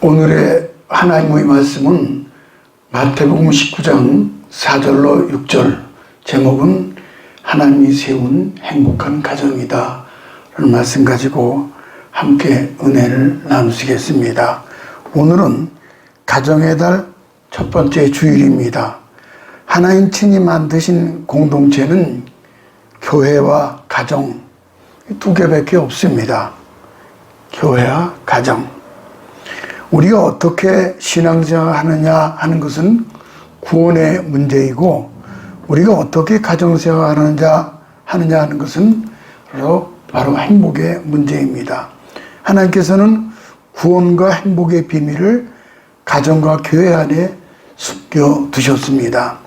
오늘의 하나님의 말씀은 마태복음 19장 4절로 6절, 제목은 하나님이 세운 행복한 가정이다 라는 말씀 가지고 함께 은혜를 나누시겠습니다. 오늘은 가정의 달 첫 번째 주일입니다. 하나님 친히 만드신 공동체는 교회와 가정 두 개밖에 없습니다. 교회와 가정. 우리가 어떻게 신앙생활을 하느냐 하는 것은 구원의 문제이고, 우리가 어떻게 가정생활을 하느냐 하는 것은 바로 행복의 문제입니다. 하나님께서는 구원과 행복의 비밀을 가정과 교회 안에 숨겨 두셨습니다.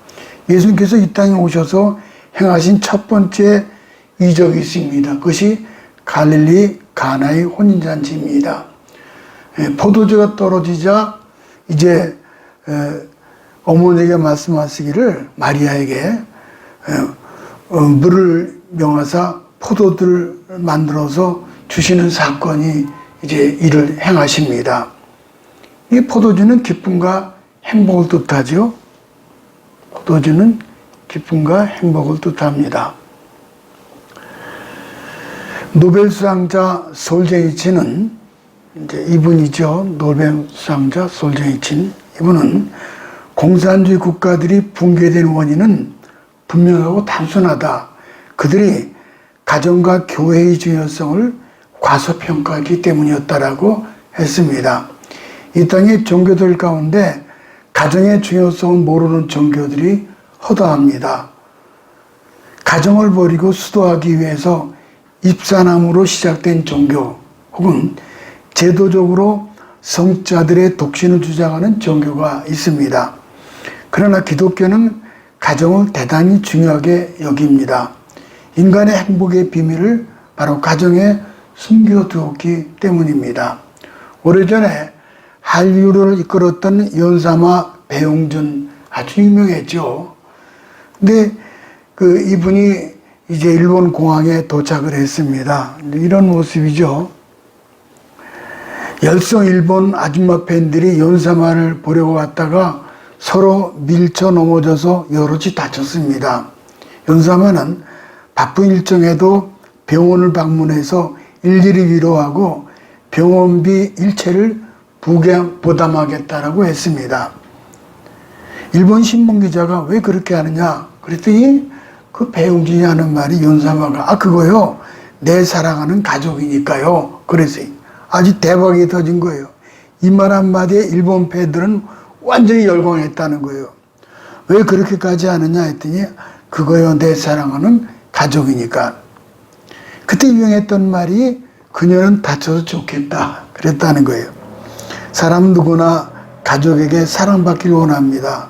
예수님께서 이 땅에 오셔서 행하신 첫 번째 이적이 있습니다. 그것이 갈릴리 가나의 혼인잔치입니다. 포도주가 떨어지자 이제 어머니에게 말씀하시기를 마리아에게 물을 명하사 포도들을 만들어서 주시는 사건이 이제 이를 행하십니다. 이 포도주는 기쁨과 행복을 뜻하죠. 포도주는 기쁨과 행복을 뜻합니다. 노벨 수상자 솔제니친은 이제 이분이죠. 노벨 수상자 솔제니친. 이분은 공산주의 국가들이 붕괴된 원인은 분명하고 단순하다. 그들이 가정과 교회의 중요성을 과소평가하기 때문이었다라고 했습니다. 이 땅의 종교들 가운데 가정의 중요성을 모르는 종교들이 허다합니다. 가정을 버리고 수도하기 위해서 입산함으로 시작된 종교, 혹은 제도적으로 성자들의 독신을 주장하는 종교가 있습니다. 그러나 기독교는 가정을 대단히 중요하게 여깁니다. 인간의 행복의 비밀을 바로 가정에 숨겨두었기 때문입니다. 오래전에 한류를 이끌었던 연사마 배용준, 아주 유명했죠. 근데 이분이 이제 일본 공항에 도착을 했습니다. 이런 모습이죠. 열성 일본 아줌마 팬들이 연사마를 보려고 갔다가 서로 밀쳐 넘어져서 여럿이 다쳤습니다. 연사마는 바쁜 일정에도 병원을 방문해서 일일이 위로하고 병원비 일체를 부담하겠다라고 했습니다. 일본 신문기자가 왜 그렇게 하느냐 그랬더니 그 배용준이 하는 말이, 연사마가 그거요 내 사랑하는 가족이니까요 그랬어요. 아주 대박이 터진 거예요. 이 말 한마디에 일본 팬들은 완전히 열광했다는 거예요. 왜 그렇게까지 하느냐 했더니 그거요 내 사랑하는 가족이니까. 그때 유행했던 말이 그녀는 다쳐도 좋겠다 그랬다는 거예요. 사람은 누구나 가족에게 사랑받기를 원합니다.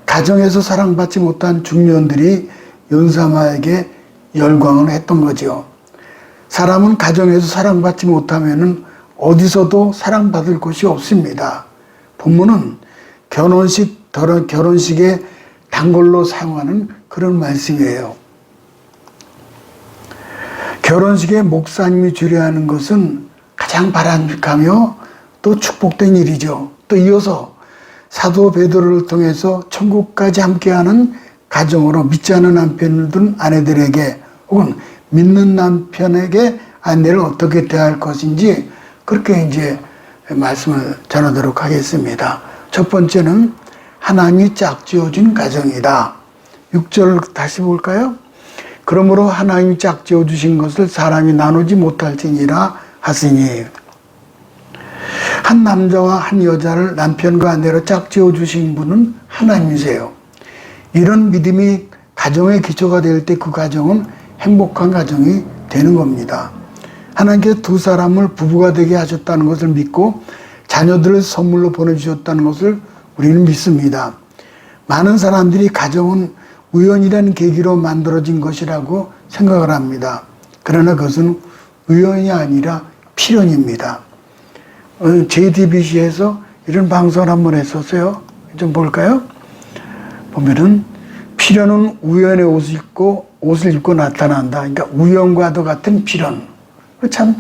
가정에서 사랑받지 못한 중년들이 연사마에게 열광을 했던 거죠. 사람은 가정에서 사랑받지 못하면 어디서도 사랑받을 곳이 없습니다. 본문은 결혼식에 단골로 사용하는 그런 말씀이에요. 결혼식에 목사님이 주례하는 것은 가장 바람직하며 또 축복된 일이죠. 또 이어서 사도 베드로를 통해서 천국까지 함께하는 가정으로 믿지 않는 남편을 둔 아내들에게, 혹은 믿는 남편에게 아내를 어떻게 대할 것인지 그렇게 이제 말씀을 전하도록 하겠습니다. 첫 번째는 하나님이 짝지어준 가정이다. 6절 다시 볼까요? 그러므로 하나님이 짝지어 주신 것을 사람이 나누지 못할지니라 하시니. 한 남자와 한 여자를 남편과 아내로 짝지어 주신 분은 하나님이세요. 이런 믿음이 가정의 기초가 될 때 그 가정은 행복한 가정이 되는 겁니다. 하나님께서 두 사람을 부부가 되게 하셨다는 것을 믿고 자녀들을 선물로 보내주셨다는 것을 우리는 믿습니다. 많은 사람들이 가정은 우연이라는 계기로 만들어진 것이라고 생각을 합니다. 그러나 그것은 우연이 아니라 필연입니다. JTBC에서 이런 방송을 한번 했었어요. 좀 볼까요? 보면은 필연은 우연의 옷을 입고 나타난다. 그러니까 우연과도 같은 필연. 참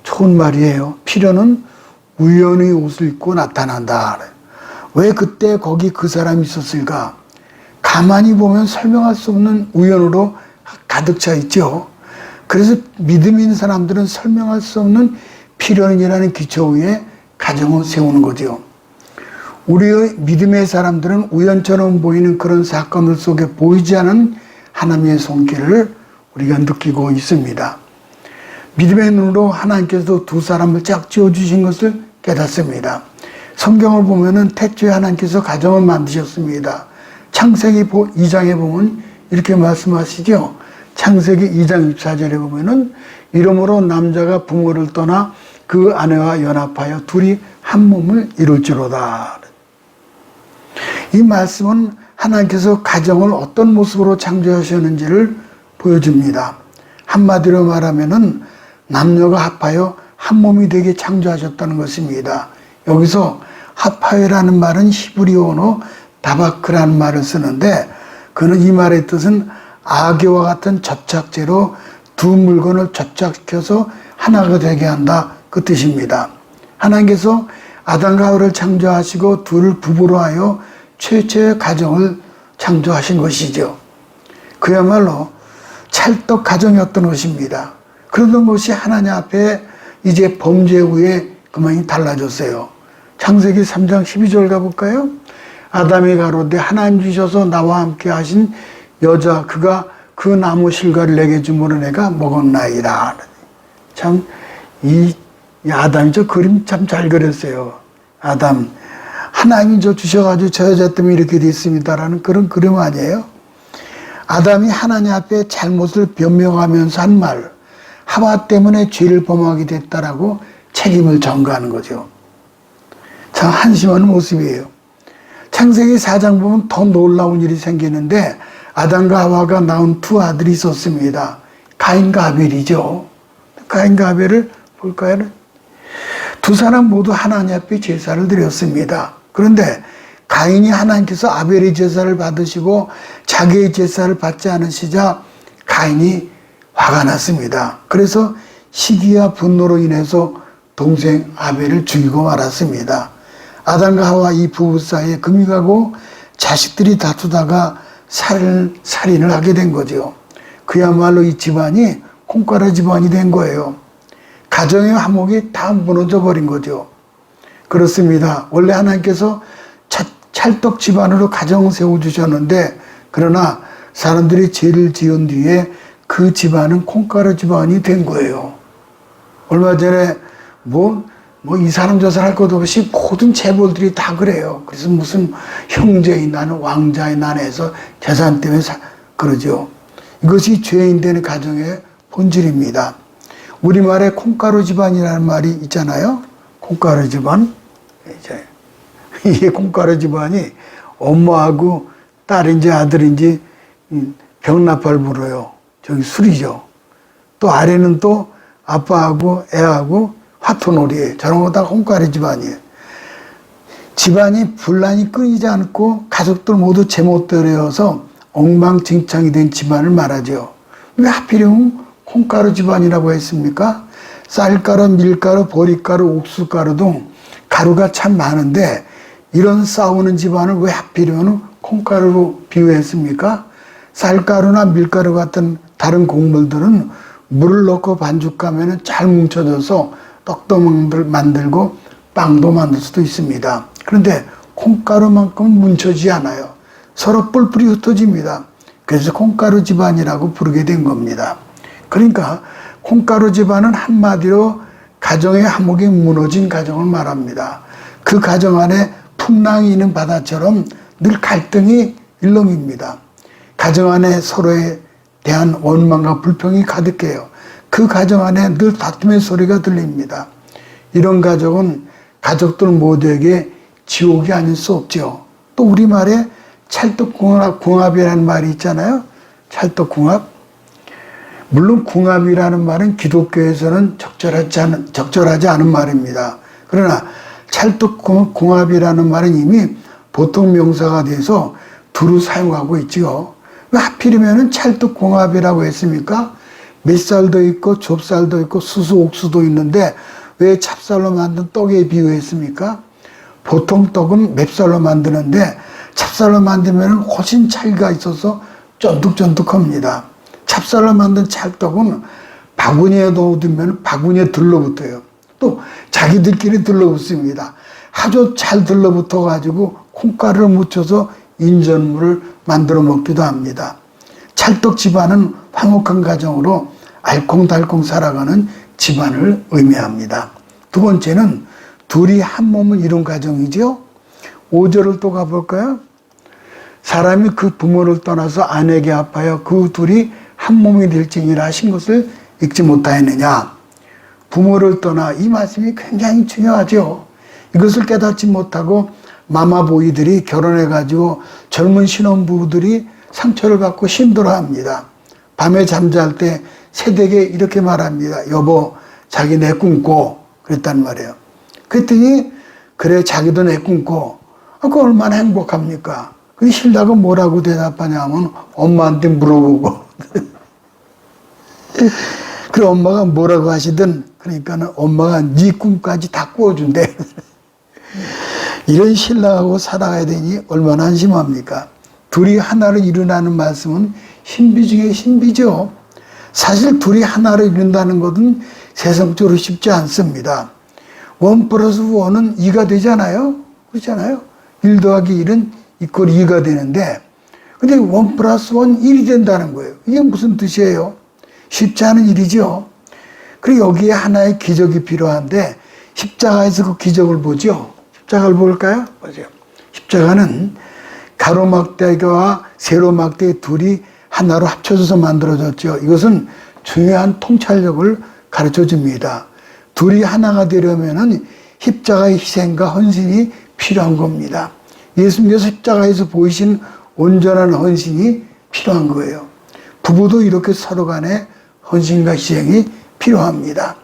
좋은 말이에요. 필연은 우연히 옷을 입고 나타난다. 왜 그때 거기 그 사람이 있었을까? 가만히 보면 설명할 수 없는 우연으로 가득 차 있죠. 그래서 믿음 있는 사람들은 설명할 수 없는 필연이라는 기초 위에 가정을 세우는 거죠. 우리의 믿음의 사람들은 우연처럼 보이는 그런 사건들 속에 보이지 않은 하나님의 손길을 우리가 느끼고 있습니다. 믿음의 눈으로 하나님께서 두 사람을 짝 지어주신 것을 깨닫습니다. 성경을 보면은 태초에 하나님께서 가정을 만드셨습니다. 창세기 2장에 보면 이렇게 말씀하시죠. 창세기 2장 24절에 보면은 이러므로 남자가 부모를 떠나 그 아내와 연합하여 둘이 한 몸을 이룰지로다. 이 말씀은 하나님께서 가정을 어떤 모습으로 창조하셨는지를 보여줍니다. 한마디로 말하면은 남녀가 합하여 한 몸이 되게 창조하셨다는 것입니다. 여기서 합하여라는 말은 히브리 언어 다바크라는 말을 쓰는데 그는 이 말의 뜻은 아기와 같은 접착제로 두 물건을 접착시켜서 하나가 되게 한다 그 뜻입니다. 하나님께서 아담과 하와를 창조하시고 둘을 부부로 하여 최초의 가정을 창조하신 것이죠. 그야말로 찰떡 가정이었던 것입니다. 그러던 것이 하나님 앞에 이제 범죄 후에 그만이 달라졌어요. 창세기 3장 12절 가볼까요? 아담이 가로되 하나님 주셔서 나와 함께 하신 여자 그가 그 나무 실과를 내게 주므로 내가 먹었나이다. 참 이 아담이 저 그림 참 잘 그렸어요. 아담 하나님이 저 주셔가지고 저 여자 때문에 이렇게 됐습니다라는 그런 그림 아니에요? 아담이 하나님 앞에 잘못을 변명하면서 한 말, 하와 때문에 죄를 범하게 됐다라고 책임을 전가하는 거죠. 참 한심한 모습이에요. 창세기 4장 보면 더 놀라운 일이 생기는데 아담과 하와가 낳은 두 아들이 있었습니다. 가인과 아벨이죠. 가인과 아벨을 볼까요? 두 사람 모두 하나님 앞에 제사를 드렸습니다. 그런데 가인이 하나님께서 아벨의 제사를 받으시고 자기의 제사를 받지 않으시자 가인이 화가 났습니다. 그래서 시기와 분노로 인해서 동생 아벨을 죽이고 말았습니다. 아담과 하와 이 부부 사이에 금이 가고 자식들이 다투다가 살인을 하게 된 거죠. 그야말로 이 집안이 콩가루 집안이 된 거예요. 가정의 화목이 다 무너져 버린 거죠. 그렇습니다. 원래 하나님께서 찰떡 집안으로 가정을 세워주셨는데 그러나 사람들이 죄를 지은 뒤에 그 집안은 콩가루 집안이 된 거예요. 얼마 전에 이 사람 저 사람 할 것 없이 모든 재벌들이 다 그래요. 그래서 무슨 형제의 난, 왕자의 난에서 재산 때문에 그러죠. 이것이 죄인 되는 가정의 본질입니다. 우리말에 콩가루 집안이라는 말이 있잖아요. 콩가루 집안. 이게 콩가루 집안이 엄마하고 딸인지 아들인지 병나팔 불어요. 저기 술이죠. 또 아래는 또 아빠하고 애하고 화토놀이에 저런 거 다 콩가루 집안이에요. 집안이 분란이 끊이지 않고 가족들 모두 제멋대로여서 엉망진창이 된 집안을 말하죠. 왜 하필이면 콩가루 집안이라고 했습니까? 쌀가루, 밀가루, 보리가루, 옥수가루 등 가루가 참 많은데 이런 싸우는 집안을 왜 하필이면 콩가루로 비유했습니까? 쌀가루나 밀가루 같은 다른 곡물들은 물을 넣고 반죽하면 잘 뭉쳐져서 떡도 만들고 빵도 만들 수도 있습니다. 그런데 콩가루만큼 뭉쳐지지 않아요. 서로 뿔뿔이 흩어집니다. 그래서 콩가루 집안이라고 부르게 된 겁니다. 그러니까 콩가루 집안은 한마디로 가정의 화목이 무너진 가정을 말합니다. 그 가정 안에 풍랑이 있는 바다처럼 늘 갈등이 일렁입니다. 가정 안에 서로에 대한 원망과 불평이 가득해요. 그 가정 안에 늘 다툼의 소리가 들립니다. 이런 가정은 가족들 모두에게 지옥이 아닐 수 없죠. 또 우리말에 찰떡궁합이라는 말이 있잖아요. 찰떡궁합. 물론 궁합이라는 말은 기독교에서는 적절하지 않은 말입니다. 그러나 찰떡궁합이라는 말은 이미 보통 명사가 돼서 두루 사용하고 있지요. 왜 하필이면 찰떡궁합이라고 했습니까? мет살도 있고 좁쌀도 있고 수수 옥수도 있는데 왜 찹쌀로 만든 떡에 비유했습니까? 보통 떡은 맵쌀로 만드는데 찹쌀로 만들면 훨씬 차이가 있어서 쫀득쫀득합니다. 찹쌀로 만든 찰떡은 바구니에 넣어두면 바구니에 들러붙어요. 또 자기들끼리 들러붙습니다. 아주 잘 들러붙어 가지고 콩가루를 묻혀서 인절물을 만들어 먹기도 합니다. 찰떡 집안은 화목한 가정으로 알콩달콩 살아가는 집안을 의미합니다. 두 번째는 둘이 한 몸을 이룬 가정이죠. 5절을 또 가볼까요? 사람이 그 부모를 떠나서 아내에게 합하여 그 둘이 한 몸이 될지니라 하신 것을 읽지 못하였느냐. 부모를 떠나, 이 말씀이 굉장히 중요하죠. 이것을 깨닫지 못하고 마마보이들이 결혼해가지고 젊은 신혼부부들이 상처를 받고 힘들어합니다. 밤에 잠잘 때 새댁에 이렇게 말합니다. 여보, 자기 내 꿈꿔. 그랬단 말이에요. 그랬더니 그래, 자기도 내 꿈꿔. 그 얼마나 행복합니까? 그 신랑은 뭐라고 대답하냐면 엄마한테 물어보고 그 엄마가 뭐라고 하시든 그러니까는 엄마가 네 꿈까지 다 꾸어준대. 이런 신랑하고 살아가야 되니 얼마나 한심합니까? 둘이 하나를 이루라는 말씀은 신비 중에 신비죠. 사실 둘이 하나를 이룬다는 것은 세상적으로 쉽지 않습니다. 1 플러스 1은 2가 되잖아요. 그렇잖아요. 1 더하기 1은 이퀄 2가 되는데 근데 1 플러스 1, 1이 된다는 거예요. 이게 무슨 뜻이에요? 쉽지 않은 일이죠. 그리고 여기에 하나의 기적이 필요한데 십자가에서 그 기적을 보죠. 십자가를 볼까요? 보세요. 십자가는 가로막대기와 세로막대기 둘이 하나로 합쳐져서 만들어졌죠. 이것은 중요한 통찰력을 가르쳐 줍니다. 둘이 하나가 되려면 십자가의 희생과 헌신이 필요한 겁니다. 예수님께서 십자가에서 보이신 온전한 헌신이 필요한 거예요. 부부도 이렇게 서로 간에 헌신과 희생이 필요합니다.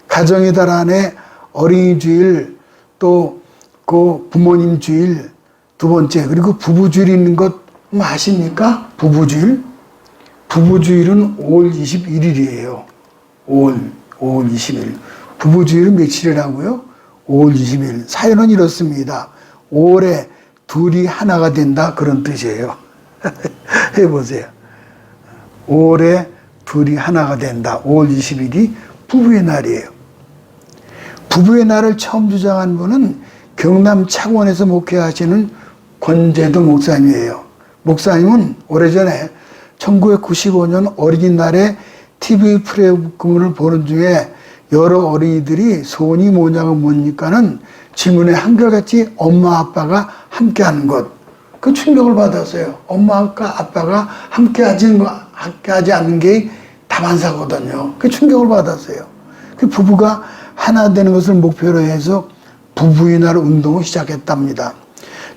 가정의 달 안에 어린이 주일, 또 그 부모님 주일, 두 번째, 그리고 부부 주일 있는 것 아십니까? 부부 주일? 부부 주일은 5월 21일이에요. 5월 20일. 부부 주일은 며칠이라고요? 5월 20일. 사연은 이렇습니다. 5월에 둘이 하나가 된다, 그런 뜻이에요. 해보세요. 5월에 둘이 하나가 된다. 5월 20일이 부부의 날이에요. 부부의 날을 처음 주장한 분은 경남 창원에서 목회하시는 권재도 목사님이에요. 목사님은 오래전에 1995년 어린이날에 TV 프로그램을 보는 중에 여러 어린이들이 소원이 뭐냐고 묻니까는 질문에 한결같이 엄마 아빠가 함께하는 것. 그 충격을 받았어요. 엄마 아빠가 함께하지 않는 게 다반사거든요. 그 충격을 받았어요. 그 부부가 하나 되는 것을 목표로 해서 부부의 날 운동을 시작했답니다.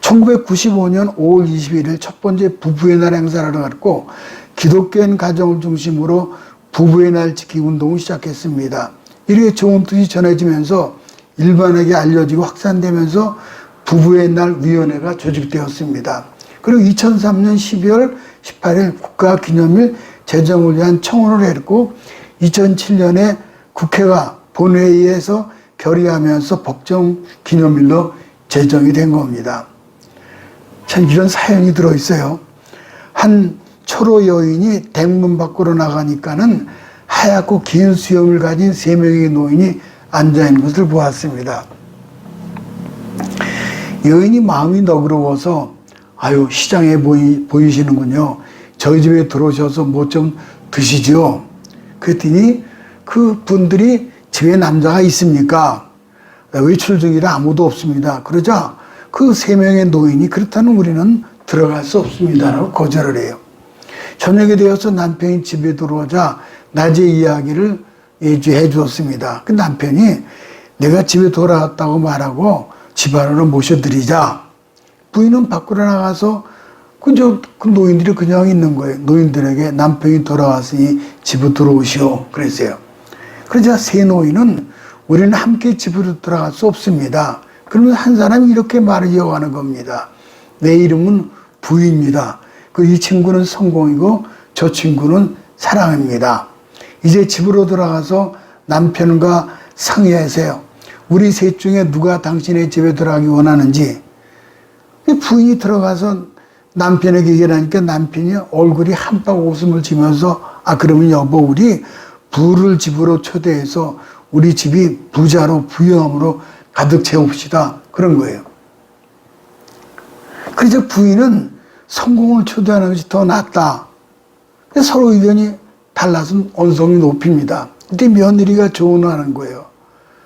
1995년 5월 21일 첫 번째 부부의 날 행사를 갖고 기독교인 가정을 중심으로 부부의 날 지키기 운동을 시작했습니다. 이렇게 좋은 뜻이 전해지면서 일반에게 알려지고 확산되면서 부부의 날 위원회가 조직되었습니다. 그리고 2003년 12월 18일 국가기념일 제정을 위한 청원을 했고 2007년에 국회가 본회의에서 결의하면서 법정 기념일로 제정이 된 겁니다. 참 이런 사연이 들어있어요. 한 초로 여인이 대문 밖으로 나가니까는 하얗고 긴 수염을 가진 3명의 노인이 앉아있는 것을 보았습니다. 여인이 마음이 너그러워서 아유 시장에 보이시는군요. 저희 집에 들어오셔서 뭐 좀 드시죠. 그랬더니 그 분들이 집에 남자가 있습니까? 외출 중이라 아무도 없습니다. 그러자 그 3명의 노인이 그렇다면 우리는 들어갈 수 없습니다라고 거절을 해요. 저녁이 되어서 남편이 집에 들어오자 낮에 이야기를 예주해 주었습니다. 그 남편이 내가 집에 돌아왔다고 말하고 집 안으로 모셔드리자. 부인은 밖으로 나가서 그 노인들이 그냥 있는 거예요. 노인들에게 남편이 돌아왔으니 집으로 들어오시오. 그랬어요. 그러자 세 노인은 우리는 함께 집으로 들어갈 수 없습니다. 그러면 한 사람이 이렇게 말을 이어가는 겁니다. 내 이름은 부입니다. 이 친구는 성공이고 저 친구는 사랑입니다. 이제 집으로 들어가서 남편과 상의하세요. 우리 셋 중에 누가 당신의 집에 들어가기 원하는지. 부인이 들어가서 남편에게 얘기를 하니까 남편이 얼굴이 한박 웃음을 지면서 그러면 여보 우리 부를 집으로 초대해서 우리 집이 부자로 부유함으로 가득 채웁시다. 그런 거예요. 그래서 부인은 성공을 초대하는 것이 더 낫다. 서로 의견이 달라서 언성이 높입니다. 근데 며느리가 조언하는 거예요.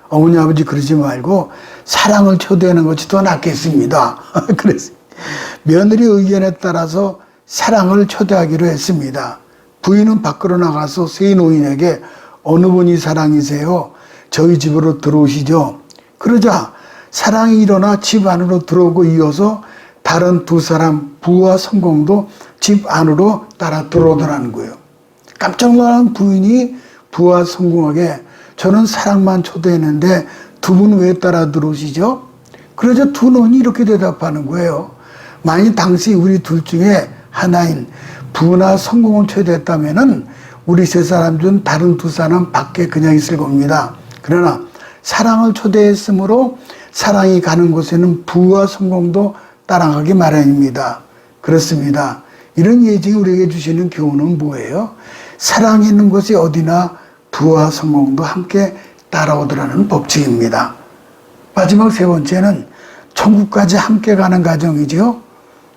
어머니 아버지 그러지 말고 사랑을 초대하는 것이 더 낫겠습니다. 그래서 며느리 의견에 따라서 사랑을 초대하기로 했습니다. 부인은 밖으로 나가서 세 노인에게 어느 분이 사랑이세요? 저희 집으로 들어오시죠. 그러자 사랑이 일어나 집 안으로 들어오고 이어서 다른 두 사람 부와 성공도 집 안으로 따라 들어오더라는 거예요. 깜짝 놀란 부인이 부와 성공에게 저는 사랑만 초대했는데 두 분 왜 따라 들어오시죠? 그러자 두 노인이 이렇게 대답하는 거예요. 만약 당시 우리 둘 중에 하나인 부나 성공을 초대했다면은 우리 세 사람 중 다른 두 사람 밖에 그냥 있을 겁니다. 그러나 사랑을 초대했으므로 사랑이 가는 곳에는 부와 성공도 따라가기 마련입니다. 그렇습니다. 이런 예증이 우리에게 주시는 교훈은 뭐예요? 사랑이 있는 곳이 어디나 부와 성공도 함께 따라오더라는 법칙입니다. 마지막 세 번째는 천국까지 함께 가는 가정이죠.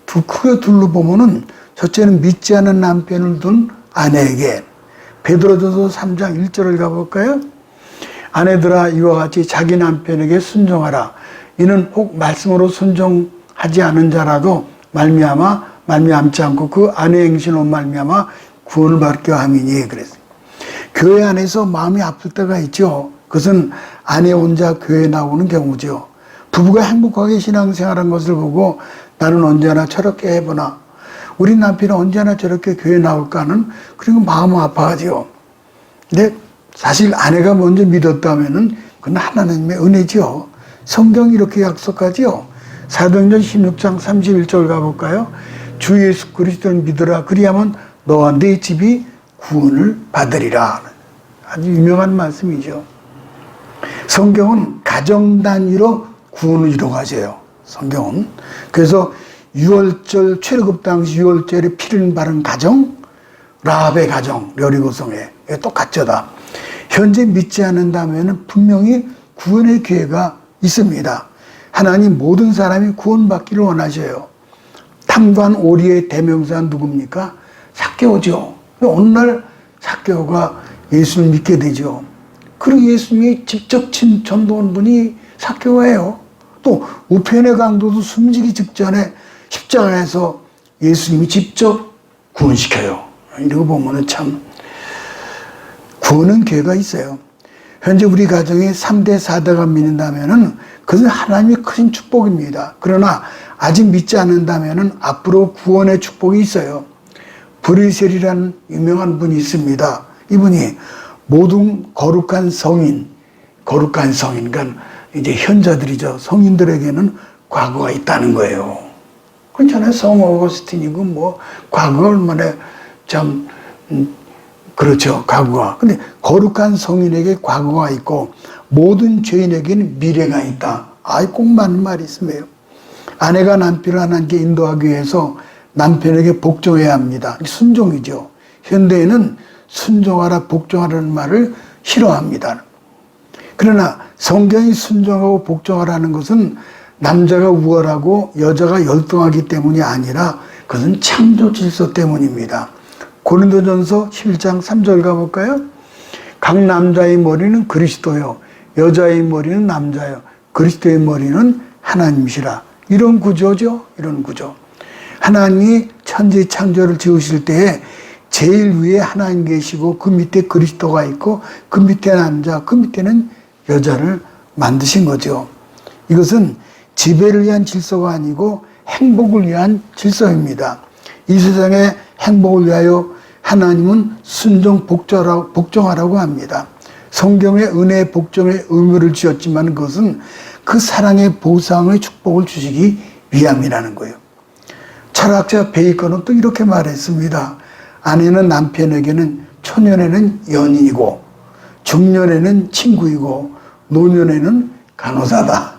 크게 둘로 보면은 첫째는 믿지 않는 남편을 둔 아내에게 베드로전서 3장 1절을 가볼까요? 아내들아 이와 같이 자기 남편에게 순종하라. 이는 혹 말씀으로 순종하지 않은 자라도 말미암지 않고 그 아내의 행실로 말미암아 구원을 받게 함이니 그랬어요. 교회 안에서 마음이 아플 때가 있죠. 그것은 아내 혼자 교회에 나오는 경우죠. 부부가 행복하게 신앙생활한 것을 보고 나는 언제나 저렇게 해보나 우리 남편은 언제나 저렇게 교회 나올까는 그리고 마음 아파하죠. 근데 사실 아내가 먼저 믿었다면은 그건 하나님의 은혜죠. 성경이 이렇게 약속하지요. 사도행전 16장 31절 가볼까요? 주 예수 그리스도를 믿으라. 그리하면 너와 네 집이 구원을 받으리라. 아주 유명한 말씀이죠. 성경은 가정 단위로 구원을 이루어가세요. 성경은. 그래서 6월절 출애굽 당시 6월절에 피를 바른 가정, 라합의 가정, 여리고성에 똑같죠 다. 현재 믿지 않는다면 분명히 구원의 기회가 있습니다. 하나님 모든 사람이 구원받기를 원하셔요. 탐관 오리의 대명사는 누굽니까? 삭개오죠. 어느 날 삭개오가 예수를 믿게 되죠. 그리고 예수님이 직접 전도한 분이 삭개오예요. 또 우편의 강도도 숨지기 직전에 십자가에서 예수님이 직접 구원시켜요. 이러고 보면은 참 구원은 기회가 있어요. 현재 우리 가정에 3대 4대가 믿는다면은 그것은 하나님의 큰 축복입니다. 그러나 아직 믿지 않는다면은 앞으로 구원의 축복이 있어요. 브리셀이라는 유명한 분이 있습니다. 이분이 모든 거룩한 성인, 그러니까 이제 현자들이죠. 성인들에게는 과거가 있다는 거예요. 그렇잖아요. 성 어거스틴이고 뭐 과거가 얼마나 참 그렇죠. 과거가. 근데 거룩한 성인에게 과거가 있고 모든 죄인에게는 미래가 있다. 꼭 맞는 말이 있으네요. 아내가 남편을 하나님께 인도하기 위해서 남편에게 복종해야 합니다. 순종이죠. 현대에는 순종하라, 복종하라는 말을 싫어합니다. 그러나 성경이 순종하고 복종하라는 것은 남자가 우월하고 여자가 열등하기 때문이 아니라 그것은 창조 질서 때문입니다. 고린도전서 11장 3절 가볼까요? 각 남자의 머리는 그리스도요, 여자의 머리는 남자요, 그리스도의 머리는 하나님이시라. 이런 구조죠. 이런 구조. 하나님이 천지 창조를 지으실 때에 제일 위에 하나님 계시고 그 밑에 그리스도가 있고 그 밑에 남자, 그 밑에는 여자를 만드신 거죠. 이것은 지배를 위한 질서가 아니고 행복을 위한 질서입니다. 이 세상의 행복을 위하여 하나님은 순종 복종하라고 합니다. 성경의 은혜의 복종의 의무를 지었지만 그것은 그 사랑의 보상의 축복을 주시기 위함이라는 거예요. 철학자 베이컨은 또 이렇게 말했습니다. 아내는 남편에게는 초년에는 연인이고 중년에는 친구이고 노년에는 간호사다.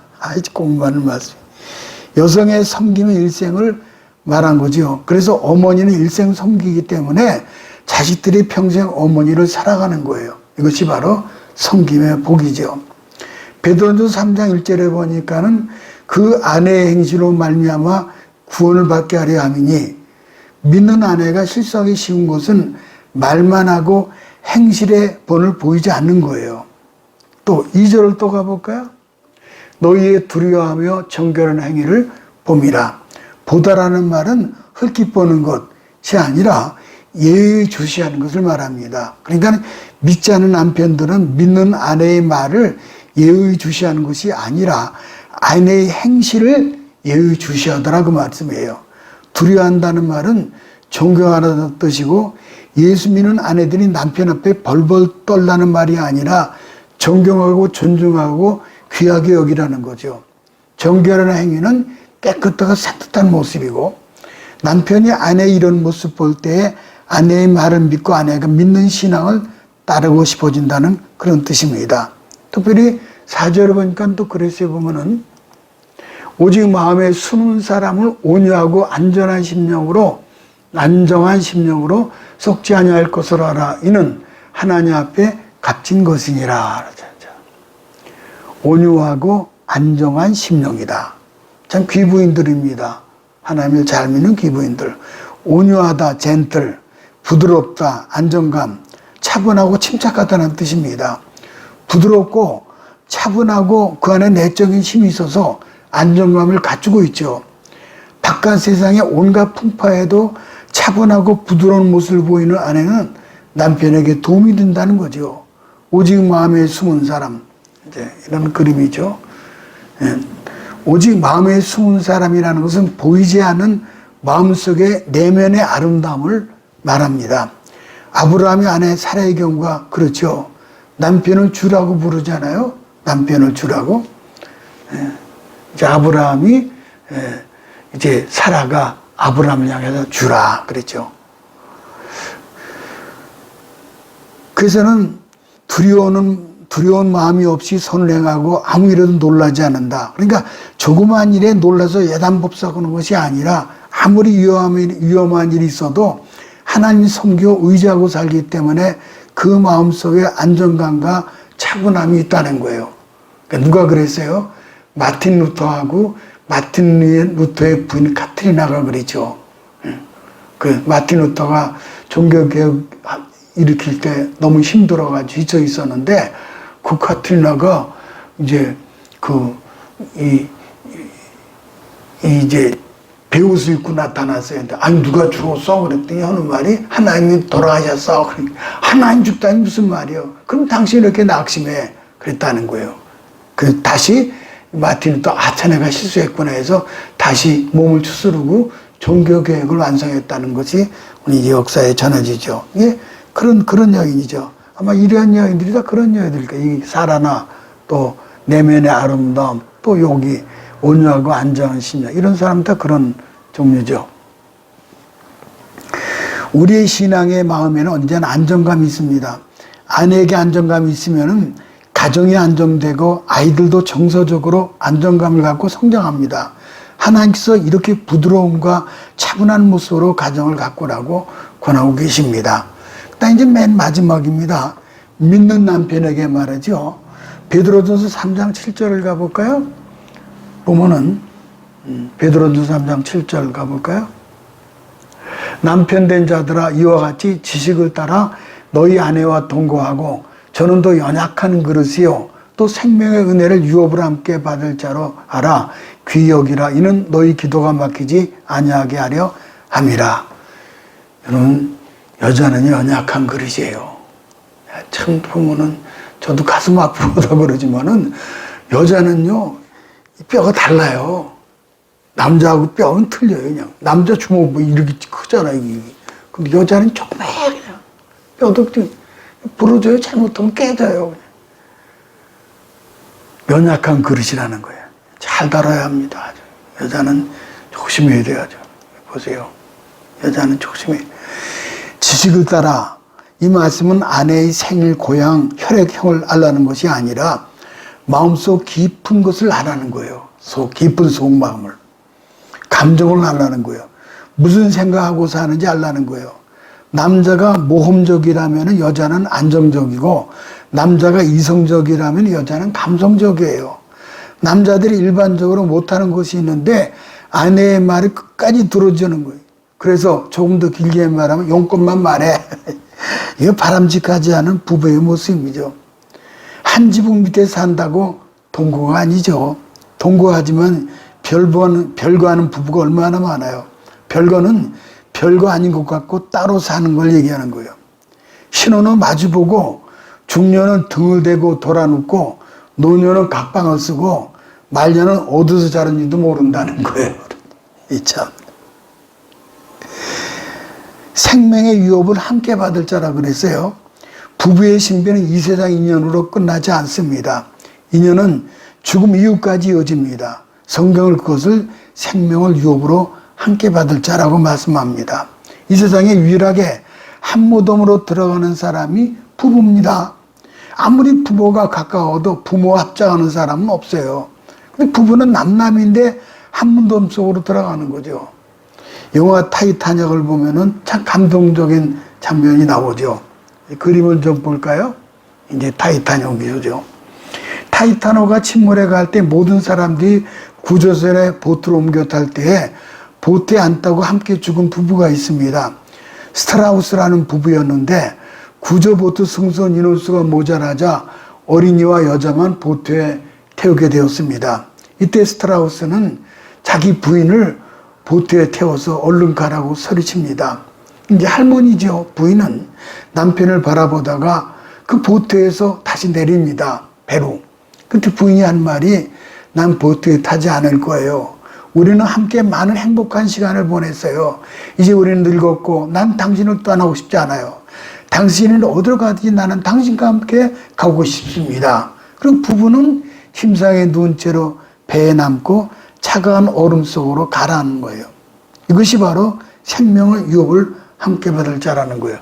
공부하는 말씀. 여성의 섬김의 일생을 말한 거죠. 그래서 어머니는 일생 섬기기 때문에 자식들이 평생 어머니를 살아가는 거예요. 이것이 바로 섬김의 복이죠. 베드로전서 3장 1절에 보니까는 그 아내의 행실로 말미암아 구원을 받게 하려 함이니, 믿는 아내가 실수하기 쉬운 것은 말만 하고 행실의 본을 보이지 않는 거예요. 또 2절을 또 가볼까요? 너희의 두려워하며 정결한 행위를 봄이라. 보다라는 말은 흙기 보는 것이 아니라 예의주시하는 것을 말합니다. 그러니까 믿지 않는 남편들은 믿는 아내의 말을 예의주시하는 것이 아니라 아내의 행실을 예의주시하더라 그 말씀이에요. 두려워한다는 말은 존경하라는 뜻이고, 예수 믿는 아내들이 남편 앞에 벌벌 떨라는 말이 아니라 존경하고 존중하고 귀하게 여기라는 거죠. 정결한 행위는 깨끗하고 산뜻한 모습이고, 남편이 아내의 이런 모습 볼 때에 아내의 말을 믿고 아내가 믿는 신앙을 따르고 싶어진다는 그런 뜻입니다. 특별히 4절을 보니까 또 그래서 보면은 오직 마음에 숨은 사람을 온유하고 안정한 심령으로 속지 아니할 것을 알아. 이는 하나님 앞에 값진 것이니라. 온유하고 안정한 심령이다. 참 귀부인들입니다. 하나님을 잘 믿는 귀부인들. 온유하다, 젠틀, 부드럽다, 안정감, 차분하고 침착하다는 뜻입니다. 부드럽고 차분하고 그 안에 내적인 힘이 있어서 안정감을 갖추고 있죠. 바깥 세상의 온갖 풍파에도 차분하고 부드러운 모습을 보이는 아내는 남편에게 도움이 된다는 거죠. 오직 마음에 숨은 사람, 이제 이런 그림이죠. 오직 마음에 숨은 사람이라는 것은 보이지 않는 마음속의 내면의 아름다움을 말합니다. 아브라함이 아내 사라의 경우가 그렇죠. 남편을 주라고 부르잖아요. 남편을 주라고. 이제 아브라함이 이제 사라가 아브라함을 향해서 주라 그랬죠. 그래서는 두려운 마음이 없이 선을 행하고 아무 일에도 놀라지 않는다. 그러니까 조그마한 일에 놀라서 예단법석하는 것이 아니라 아무리 위험한 일이 있어도 하나님 섬기고 의지하고 살기 때문에 그 마음속에 안정감과 차분함이 있다는 거예요. 그러니까 누가 그랬어요? 마틴 루터의 부인 카트리나가 그랬죠. 그 마틴 루터가 종교개혁 일으킬 때 너무 힘들어가지고 지쳐 있었는데, 그 카트리나가 이제 이제 베옷을 입고 나타났어요. 아니 누가 죽었어? 그랬더니 하는 말이 하나님이 돌아가셨어. 그러니까 하나님 죽다니 무슨 말이요? 그럼 당신이 이렇게 낙심해. 그랬다는 거예요. 그 다시 마틴은 또 내가 실수했구나 해서 다시 몸을 추스르고 종교개혁을 완성했다는 것이 우리 역사에 전해지죠. 이게 그런 여인이죠. 아마 이러한 여인들이 다 그런 여인들일 거예요. 이 사라나 또 내면의 아름다움, 또 여기 온유하고 안정한 심령, 이런 사람 다 그런 종류죠. 우리의 신앙의 마음에는 언제나 안정감이 있습니다. 아내에게 안정감이 있으면은 가정이 안정되고 아이들도 정서적으로 안정감을 갖고 성장합니다. 하나님께서 이렇게 부드러움과 차분한 모습으로 가정을 가꾸라고 권하고 계십니다. 그다음 이제 맨 마지막입니다. 믿는 남편에게 말하죠. 베드로전서 3장 7절을 가볼까요? 보면은 베드로전서 3장 7절 가볼까요? 남편 된 자들아, 이와 같이 지식을 따라 너희 아내와 동거하고 저는 더 연약한 그릇이요 또 생명의 은혜를 유업을 함께 받을 자로 알아 귀히 여기라. 이는 너희 기도가 막히지 아니하게 하려 함이라. 여러분, 여자는 연약한 그릇이에요. 참 보면은 저도 가슴 아프다 그러지만은 여자는요 뼈가 달라요. 남자하고 뼈는 틀려요. 그냥 남자 주먹 뭐 이렇게 크잖아요. 근데 여자는 조그매 그냥 뼈도 부러져요. 잘못하면 깨져요. 연약한 그릇이라는 거예요. 잘 다뤄야 합니다. 여자는 조심해야 돼야죠. 보세요. 여자는 조심해. 지식을 따라, 이 말씀은 아내의 생일, 고향, 혈액형을 알라는 것이 아니라 마음속 깊은 것을 알아는 거예요. 깊은 속마음을. 감정을 알아는 거예요. 무슨 생각하고 사는지 알아는 거예요. 남자가 모험적이라면 여자는 안정적이고, 남자가 이성적이라면 여자는 감성적이에요. 남자들이 일반적으로 못하는 것이 있는데 아내의 말을 끝까지 들어주는 거예요. 그래서 조금 더 길게 말하면 용건만 말해. 이거 바람직하지 않은 부부의 모습이죠. 한 지붕 밑에 산다고 동거가 아니죠. 동거하지만 별거 하는 부부가 얼마나 많아요. 별거는 별거 아닌 것 같고 따로 사는 걸 얘기하는 거예요. 신혼은 마주보고, 중년은 등을 대고 돌아눕고, 노년은 각방을 쓰고, 말년은 어디서 자른지도 모른다는 거예요. 이 참. 생명의 유업을 함께 받을 자라 그랬어요. 부부의 신비는 이 세상 인연으로 끝나지 않습니다. 인연은 죽음 이후까지 이어집니다. 성경은 그것을 생명을 유업으로 함께 받을 자라고 말씀합니다. 이 세상에 유일하게 한 무덤으로 들어가는 사람이 부부입니다. 아무리 부모가 가까워도 부모와 합작하는 사람은 없어요. 근데 부부는 남남인데 한 무덤 속으로 들어가는 거죠. 영화 타이타닉을 보면은 참 감동적인 장면이 나오죠. 그림을 좀 볼까요? 이제 타이타닉이죠. 타이타닉가 침몰해 갈 때 모든 사람들이 구조선에 보트로 옮겨 탈 때에 보트에 앉다고 함께 죽은 부부가 있습니다. 스트라우스라는 부부였는데 구조보트 승선 인원수가 모자라자 어린이와 여자만 보트에 태우게 되었습니다. 이때 스트라우스는 자기 부인을 보트에 태워서 얼른 가라고 소리칩니다. 이제 할머니죠. 부인은 남편을 바라보다가 그 보트에서 다시 내립니다. 배로. 그때 부인이 한 말이, 난 보트에 타지 않을 거예요. 우리는 함께 많은 행복한 시간을 보냈어요. 이제 우리는 늙었고 난 당신을 떠나고 싶지 않아요. 당신은 어디로 가든지 나는 당신과 함께 가고 싶습니다. 그리고 부부는 힘상에 누운 채로 배에 남고 차가운 얼음 속으로 가라앉는 거예요. 이것이 바로 생명의 유업을 함께 받을 자라는 거예요.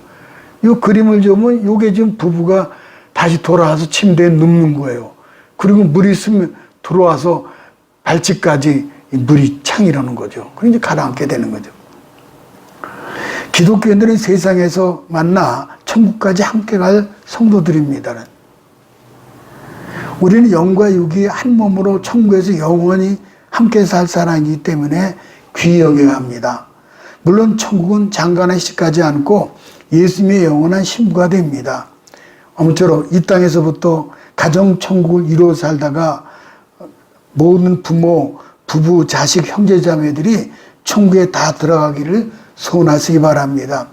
이 그림을 보면 이게 지금 부부가 다시 돌아와서 침대에 눕는 거예요. 그리고 물이 들어와서 발치까지 물이 창이라는 거죠. 그럼 이제 가라앉게 되는 거죠. 기독교인들은 세상에서 만나 천국까지 함께 갈 성도들입니다. 우리는 영과 육이 한 몸으로 천국에서 영원히 함께 살 사람이기 때문에 귀히 여겨야 합니다. 물론 천국은 장관의 시까지 않고 예수님의 영원한 신부가 됩니다. 아무쪼록 이 땅에서부터 가정천국을 이루어 살다가 모든 부모, 부부, 자식, 형제자매들이 천국에 다 들어가기를 소원하시기 바랍니다.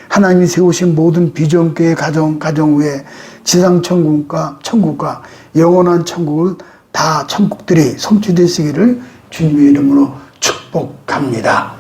하나님이 세우신 모든 비전교회 가정 후에 지상천국과 천국과 영원한 천국을 다 천국들이 성취되시기를 주님의 이름으로 축복합니다.